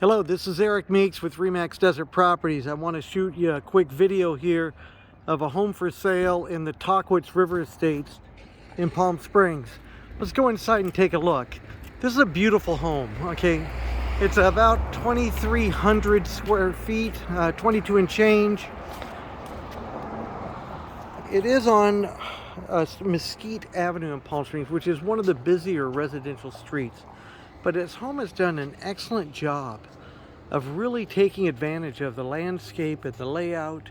Hello, this is Eric Meeks with Remax Desert Properties. I want to shoot you a quick video here of a home for sale in the Tahquitz River Estates in Palm Springs. Let's go inside and take a look. This is a beautiful home, okay? It's about 2,300 square feet, 22 and change. It is on Mesquite Avenue in Palm Springs, which is one of the busier residential streets. But this home has done an excellent job of really taking advantage of the landscape and the layout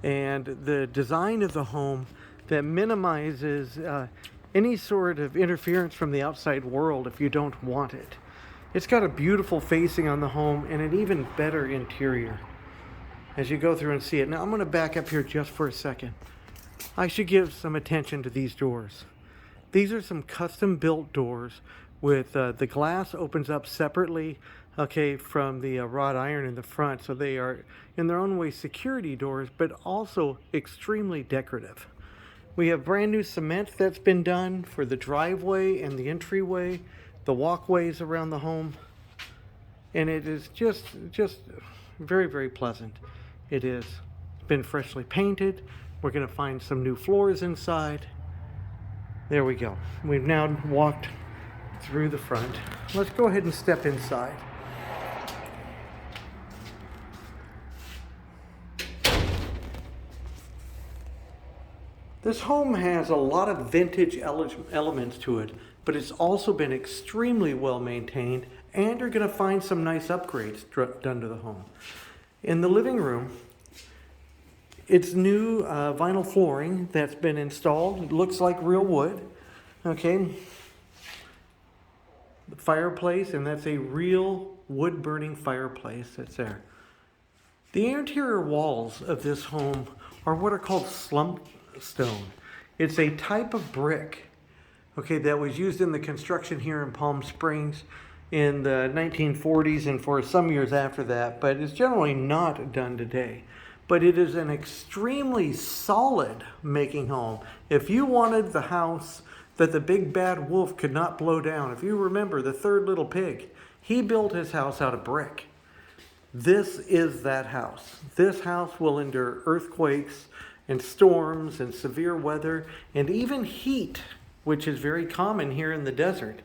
and the design of the home that minimizes any sort of interference from the outside world if you don't want it. It's got a beautiful facing on the home and an even better interior as you go through and see it. Now I'm going to back up here just for a second. I should give some attention to these doors. These are some custom built doors with the glass opens up separately, okay, from the wrought iron in the front. So they are in their own way security doors, but also extremely decorative. We have brand new cement that's been done for the driveway and the entryway, the walkways around the home. And it is just very, very pleasant. It is. It's been freshly painted. We're going to find some new floors inside. There we go. We've now walked through the front. Let's go ahead and step inside. This home has a lot of vintage elements to it, but it's also been extremely well maintained, and you're going to find some nice upgrades done to the home. In the living room, it's new vinyl flooring that's been installed. It looks like real wood. Okay. The fireplace, and that's a real wood burning fireplace that's there. The interior walls of this home are what are called slump stone. It's a type of brick, okay, that was used in the construction here in Palm Springs in the 1940s and for some years after that, but it's generally not done today. But it is an extremely solid making home. If you wanted the house that the big bad wolf could not blow down, if you remember the third little pig, he built his house out of brick. This is that house. This house will endure earthquakes and storms and severe weather and even heat, which is very common here in the desert,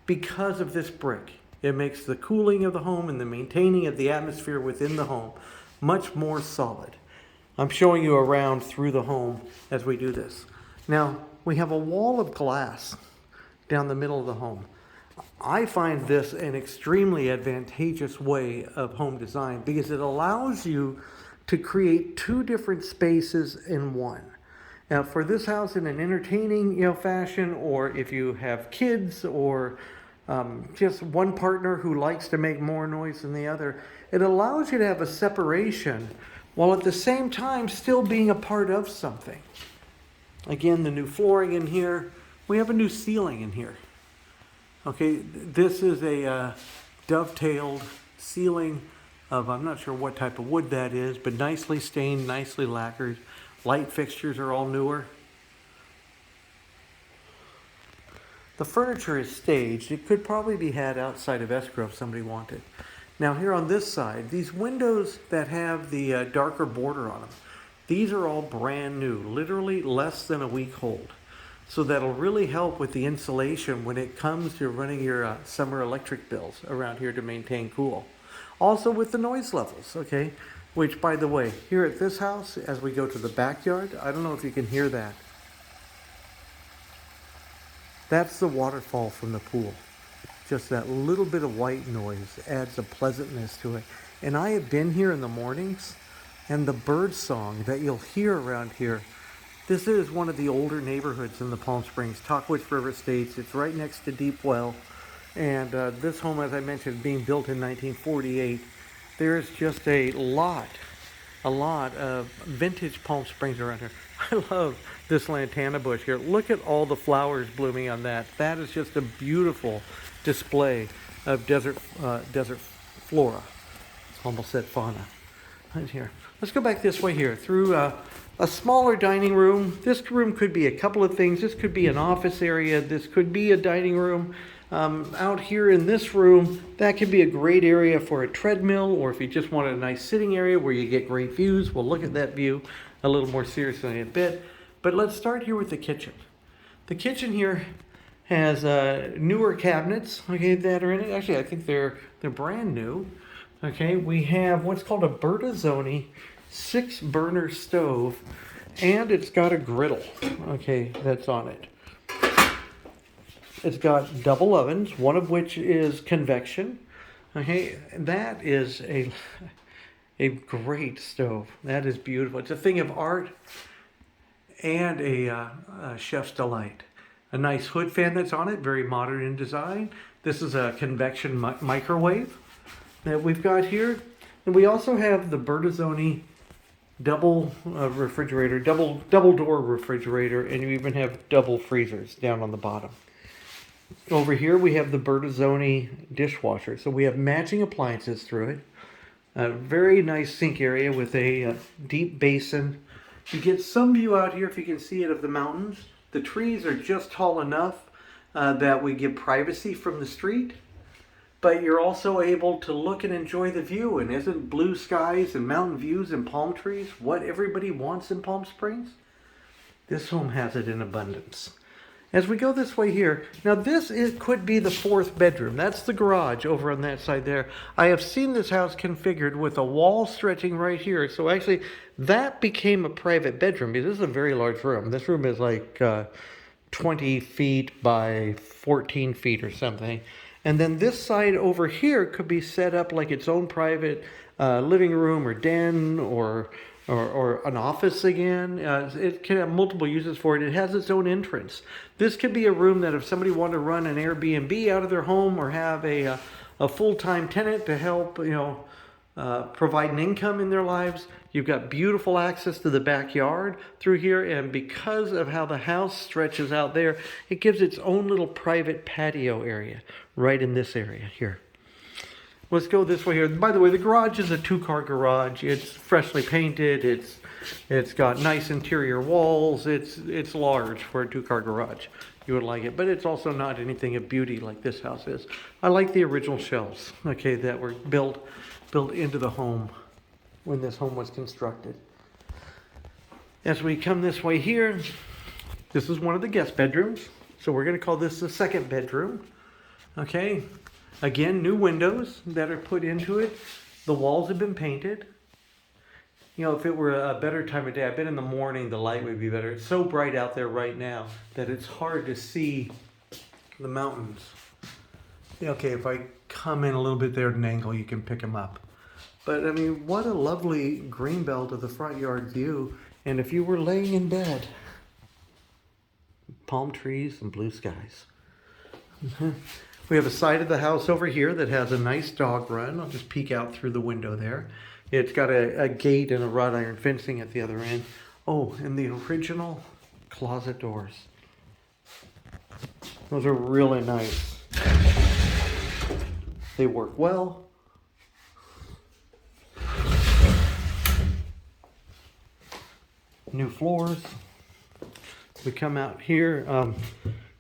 because of this brick. It makes the cooling of the home and the maintaining of the atmosphere within the home much more solid. I'm showing you around through the home as we do this. Now, we have a wall of glass down the middle of the home. I find this an extremely advantageous way of home design because it allows you to create two different spaces in one. Now, for this house in an entertaining, fashion, or if you have kids or just one partner who likes to make more noise than the other, it allows you to have a separation while at the same time still being a part of something. Again, the new flooring in here. We have a new ceiling in here. Okay, this is a dovetailed ceiling of, I'm not sure what type of wood that is, but nicely stained, nicely lacquered. Light fixtures are all newer. The furniture is staged. It could probably be had outside of escrow if somebody wanted. Now here on this side, these windows that have the darker border on them, these are all brand new, literally less than a week old. So that'll really help with the insulation when it comes to running your summer electric bills around here to maintain cool. Also with the noise levels, okay? Which, by the way, here at this house, as we go to the backyard, I don't know if you can hear that. That's the waterfall from the pool. Just that little bit of white noise adds a pleasantness to it. And I have been here in the mornings, and the bird song that you'll hear around here. This is one of the older neighborhoods in the Palm Springs, Tahquitz River Estates. It's right next to Deep Well. And this home, as I mentioned, being built in 1948, there's just a lot of vintage Palm Springs around here. I love this lantana bush here. Look at all the flowers blooming on that. That is just a beautiful display of desert flora. Almost said fauna. Right here. Let's go back this way here through a smaller dining room. This room could be a couple of things. This could be an office area. This could be a dining room. Out here in this room, that could be a great area for a treadmill, or if you just want a nice sitting area where you get great views. We'll look at that view a little more seriously in a bit. But let's start here with the kitchen. The kitchen here has newer cabinets, okay, that are in it. Actually, I think they're brand new. Okay, we have what's called a Bertazzoni 6-burner stove, and it's got a griddle, okay, that's on it. It's got double ovens, one of which is convection. Okay, that is a great stove. That is beautiful. It's a thing of art and a chef's delight. A nice hood fan that's on it, very modern in design. This is a convection microwave that we've got here. And we also have the Bertazzoni double refrigerator, double door refrigerator, and you even have double freezers down on the bottom. Over here we have the Bertazzoni dishwasher. So we have matching appliances through it. A very nice sink area with a deep basin. You get some view out here, if you can see it, of the mountains. The trees are just tall enough that we give privacy from the street. But you're also able to look and enjoy the view. And isn't blue skies and mountain views and palm trees what everybody wants in Palm Springs? This home has it in abundance. As we go this way here, now could be the 4th bedroom. That's the garage over on that side there. I have seen this house configured with a wall stretching right here. So actually, that became a private bedroom because this is a very large room. This room is like 20 feet by 14 feet or something. And then this side over here could be set up like its own private living room or den or an office again. It can have multiple uses for it. It has its own entrance. This could be a room that if somebody wanted to run an Airbnb out of their home or have a full-time tenant to help, provide an income in their lives. You've got beautiful access to the backyard through here, and because of how the house stretches out there, it gives its own little private patio area right in this area here. Let's go this way here. By the way, the garage is a 2-car garage. It's freshly painted. It's got nice interior walls. It's large for a 2-car garage. You would like it, but it's also not anything of beauty like this house is. I like the original shelves, okay, that were built into the home when this home was constructed. As we come this way here, this is one of the guest bedrooms. So we're going to call this the 2nd bedroom. Okay. Again, new windows that are put into it. The walls have been painted. If it were a better time of day, I bet in the morning the light would be better. It's so bright out there right now that it's hard to see the mountains. Okay, if I come in a little bit there at an angle, you can pick them up. But I mean, what a lovely green belt of the front yard view. And if you were laying in bed, palm trees and blue skies. We have a side of the house over here that has a nice dog run. I'll just peek out through the window there. It's got a gate and a wrought iron fencing at the other end. Oh, and the original closet doors. Those are really nice. They work well. New floors. We come out here.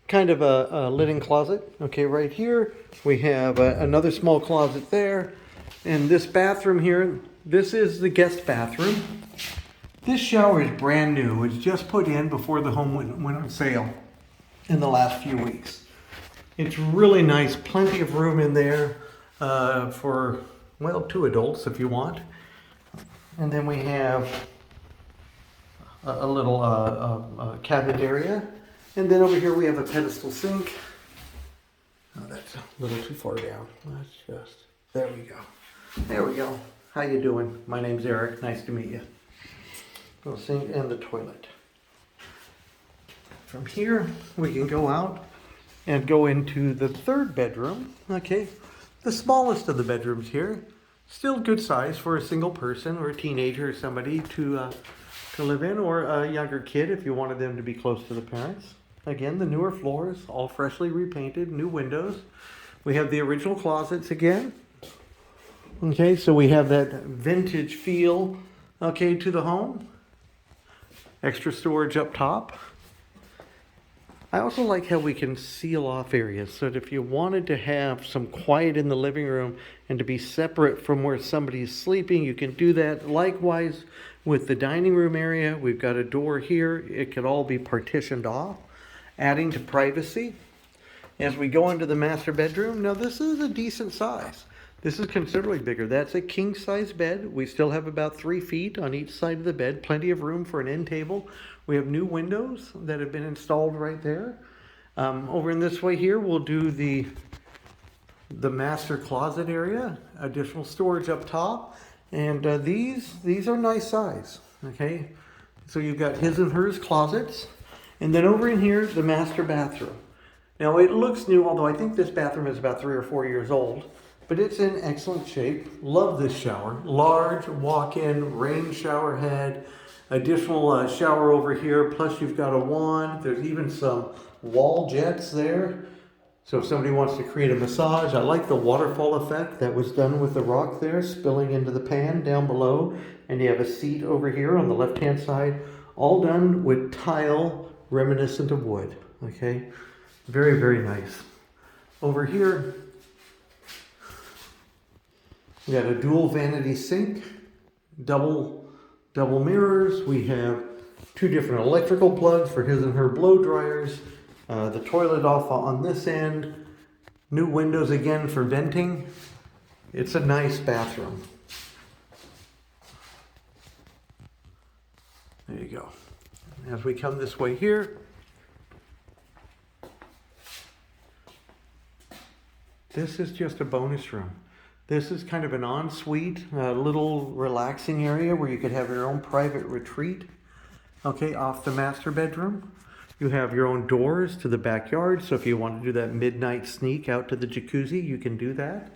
Kind of a linen closet. Okay, right here we have another small closet there. And this bathroom here, this is the guest bathroom. This shower is brand new. It's just put in before the home went on sale in the last few weeks. It's really nice. Plenty of room in there for, well, 2 adults if you want. And then we have a little cabinet area. And then over here we have a pedestal sink. Oh, that's a little too far down. There we go. There we go. How you doing? My name's Eric. Nice to meet you. Little sink and the toilet. From here, we can go out and go into the 3rd bedroom. Okay, the smallest of the bedrooms here. Still good size for a single person or a teenager or somebody to live in, or a younger kid if you wanted them to be close to the parents. Again, the newer floors, all freshly repainted, new windows. We have the original closets again. Okay, so we have that vintage feel, okay, to the home. Extra storage up top. I also like how we can seal off areas so that if you wanted to have some quiet in the living room and to be separate from where somebody's sleeping, you can do that. Likewise with the dining room area, we've got a door here. It could all be partitioned off, adding to privacy. As we go into the master bedroom, now this is a decent size. This is considerably bigger. That's a king size bed. We still have about 3 feet on each side of the bed. Plenty of room for an end table. We have new windows that have been installed right there. Over in this way here, we'll do the master closet area. Additional storage up top. And these are nice size. Okay, so you've got his and hers closets. And then over in here, the master bathroom. Now it looks new, although I think this bathroom is about 3 or 4 years old. But it's in excellent shape. Love this shower. Large walk-in rain shower head. Additional shower over here. Plus you've got a wand. There's even some wall jets there. So if somebody wants to create a massage. I like the waterfall effect that was done with the rock there spilling into the pan down below. And you have a seat over here on the left-hand side. All done with tile reminiscent of wood. Okay. Very, very nice. Over here, we got a dual vanity sink, double mirrors. We have 2 different electrical plugs for his and her blow dryers. The toilet off on this end. New windows again for venting. It's a nice bathroom. There you go. As we come this way here, this is just a bonus room. This is kind of an ensuite, little relaxing area where you could have your own private retreat. Okay, off the master bedroom. You have your own doors to the backyard, so if you want to do that midnight sneak out to the jacuzzi, you can do that.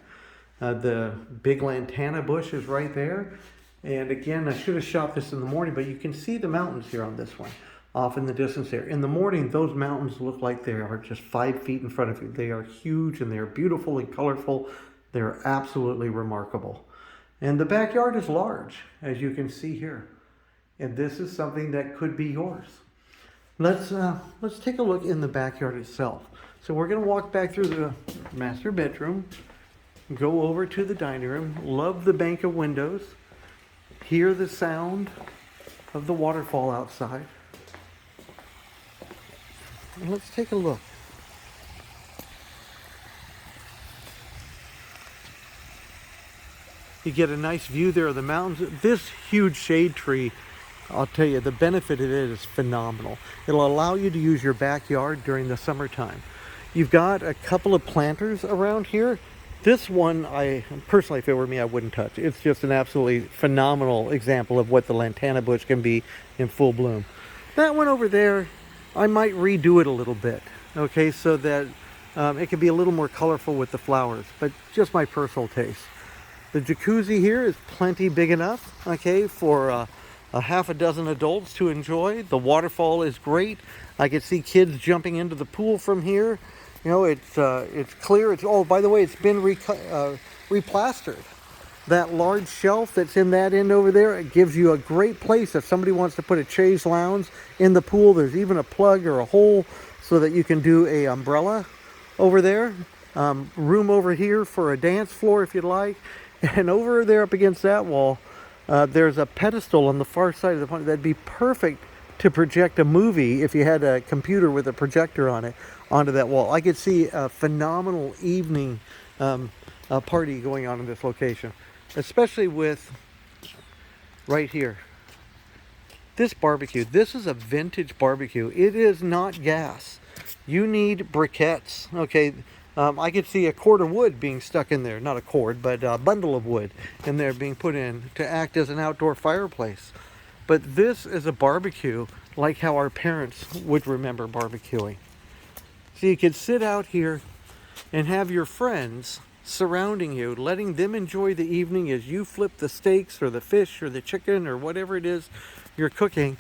The big lantana bush is right there. And again, I should have shot this in the morning, but you can see the mountains here on this one, off in the distance there. In the morning, those mountains look like they are just 5 feet in front of you. They are huge and they're beautiful and colorful. They're absolutely remarkable. And the backyard is large, as you can see here. And this is something that could be yours. Let's take a look in the backyard itself. So we're going to walk back through the master bedroom, go over to the dining room. Love the bank of windows. Hear the sound of the waterfall outside. And let's take a look. You get a nice view there of the mountains. This huge shade tree, I'll tell you, the benefit of it is phenomenal. It'll allow you to use your backyard during the summertime. You've got a couple of planters around here. This one, personally, if it were me, I wouldn't touch. It's just an absolutely phenomenal example of what the lantana bush can be in full bloom. That one over there, I might redo it a little bit, okay, so that it can be a little more colorful with the flowers, but just my personal taste. The jacuzzi here is plenty big enough, okay, for a half a dozen adults to enjoy. The waterfall is great. I can see kids jumping into the pool from here. You know, it's clear. Oh, by the way, it's been replastered. That large shelf that's in that end over there, it gives you a great place if somebody wants to put a chaise lounge in the pool. There's even a plug or a hole so that you can do a umbrella over there. Room over here for a dance floor if you'd like. And over there up against that wall, there's a pedestal on the far side of the pond that'd be perfect to project a movie if you had a computer with a projector on it onto that wall. I could see a phenomenal evening party going on in this location, especially with right here. This barbecue, this is a vintage barbecue. It is not gas. You need briquettes, okay? I could see a cord of wood being stuck in there, not a cord, but a bundle of wood in there being put in to act as an outdoor fireplace. But this is a barbecue like how our parents would remember barbecuing. So you could sit out here and have your friends surrounding you, letting them enjoy the evening as you flip the steaks or the fish or the chicken or whatever it is you're cooking.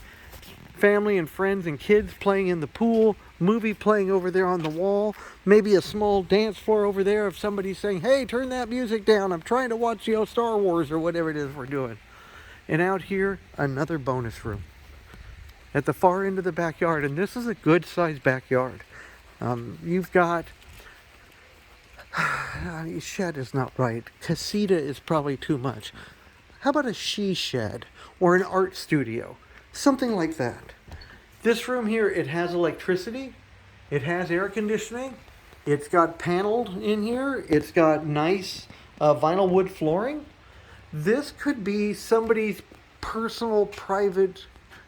Family and friends and kids playing in the pool, movie playing over there on the wall, maybe a small dance floor over there of somebody saying, hey, turn that music down, I'm trying to watch, you know, Star Wars or whatever it is we're doing. And out here, another bonus room at the far end of the backyard. And this is a good sized backyard. You've got, shed is not right. Casita is probably too much. How about a she shed or an art studio? Something like that. This room here, it has electricity. It has air conditioning. It's got paneled in here. It's got nice vinyl wood flooring. This could be somebody's personal private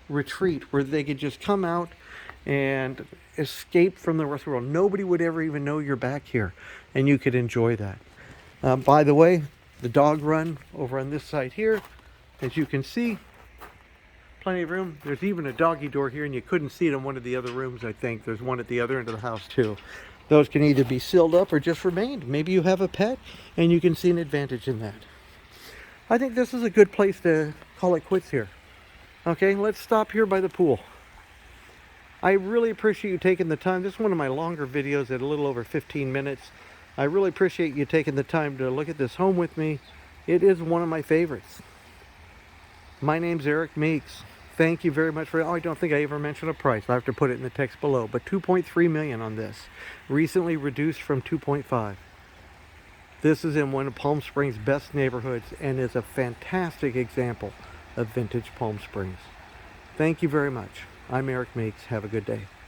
retreat where they could just come out and escape from the rest of the world. Nobody would ever even know you're back here, and you could enjoy that. By the way, the dog run over on this side here, as you can see, plenty of room. There's even a doggy door here, and you couldn't see it in one of the other rooms, I think. There's one at the other end of the house too. Those can either be sealed up or just remained. Maybe you have a pet and you can see an advantage in that. I think this is a good place to call it quits here. Okay, let's stop here by the pool. I really appreciate you taking the time. This is one of my longer videos at a little over 15 minutes. I really appreciate you taking the time to look at this home with me. It is one of my favorites. My name's Eric Meeks. Thank you very much for, I don't think I ever mentioned a price. I have to put it in the text below, but $2.3 million on this. Recently reduced from 2.5. This is in one of Palm Springs' best neighborhoods and is a fantastic example of vintage Palm Springs. Thank you very much. I'm Eric Meeks. Have a good day.